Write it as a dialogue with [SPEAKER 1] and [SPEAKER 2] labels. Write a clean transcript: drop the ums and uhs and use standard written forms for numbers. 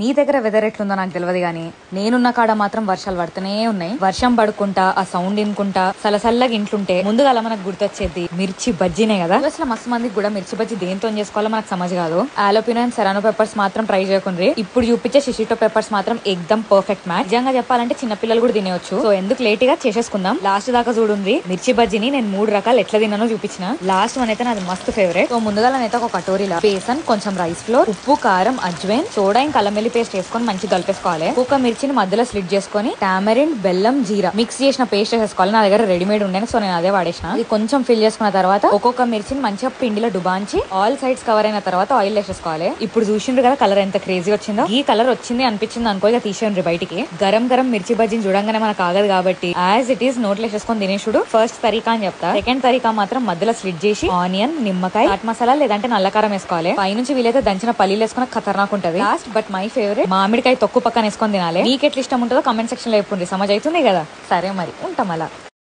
[SPEAKER 1] మీ దగ్గర వెదర్ ఎట్లుందో నాకు తెలియదు గానీ నేనున్న కాడ మాత్రం వర్షాలు పడుతూనే ఉన్నాయి. వర్షం పడుకుంటా ఆ సౌండ్ వినుకుంటా సలసల్లగా ఇంట్లుంటే ముందుగా మనకు గుర్తొచ్చేది మిర్చి బజ్జీనే కదా. అసలు మస్తు మందికి కూడా మిర్చి బజ్జీ దేంతో చేసుకోవాలో మనకు సమజ్ కాదు. ఆలోపినో అండ్ సెరానో పెప్పర్స్ మాత్రం ట్రై చేయకుండ్రి. ఇప్పుడు చూపించే షిషిటో పెప్పర్స్ మాత్రం ఎక్దమ్ పర్ఫెక్ట్ మ్యాచ్. నిజంగా చెప్పాలంటే చిన్న పిల్లలు కూడా తినేవచ్చు. సో ఎందుకు లేట్ గా చేసేసుకుందాం. లాస్ట్ దాకా చూడుంది. మిర్చి బజ్జీని నేను 3 రకాలు ఎట్లా తిన్నానో చూపించిన. లాస్ట్ వన్ అయితే నాది మస్తు ఫేవరెట్. సో ముందుగా నేనైతే ఒక కటోరీలా బేసన్, కొంచెం రైస్ ఫ్లోర్, ఉప్పు, కారం, అజ్వైన్, సోడా ఇంకా అల్లం పేస్ట్ వేసుకొని మంచి కలిపేసుకోవాలి. ఒక మిర్చిని మధ్యలో స్లిట్ చేసుకొని టామరిన్, బెల్లం, జీరా మిక్స్ చేసిన పేస్ట్ వేసుకోవాలి. నా దగ్గర రెడీమేడ్ ఉండే సో నేను అదే వాడేసిన. ఇది కొంచెం ఫిల్ చేసుకున్న తర్వాత ఒక్కొక్క మిర్చిని మంచిగా పిండిలో డుబాంచి ఆల్ సైడ్స్ కవర్ అయిన తర్వాత ఆయిల్ వేసేసుకోవాలి. ఇప్పుడు చూసిండ్రు కదా కలర్ ఎంత క్రేజీ వచ్చిందో. ఈ కలర్ వచ్చింది అనిపించింది అనుకో ఇక తీసేయండి బయటికి. గరం గరం మిర్చి బజ్జీని చూడంగానే మనకు ఆగదు కాబట్టి యాజ్ ఇట్ ఈస్ నోట్లో వేసేసుకొని తినేసుడు ఫస్ట్ తరీకా అని చెప్తా. సెకండ్ తరీకా మాత్రం మధ్యలో స్లిట్ చేసి ఆనియన్, నిమ్మకాయ, చాట్ మసాలా లేదంటే నల్లకారం వేసుకోవాలి. పైనుంచి వీలైతే దంచిన పల్లీలు వేసుకున్న ఖతర్నాక్ ఉంటది. లాస్ట్ బట్ మై ఫేవరెట్ మామిడికాయ తొక్కు పక్కన వేసుకొని తినాలి. మీకు ఎట్లా ఇష్టం ఉంటుందో కామెంట్ సెక్షన్ లో చెప్పుండ్రి. సమజ్ అవుతుంది కదా. సరే మరి ఉంటాం అలా.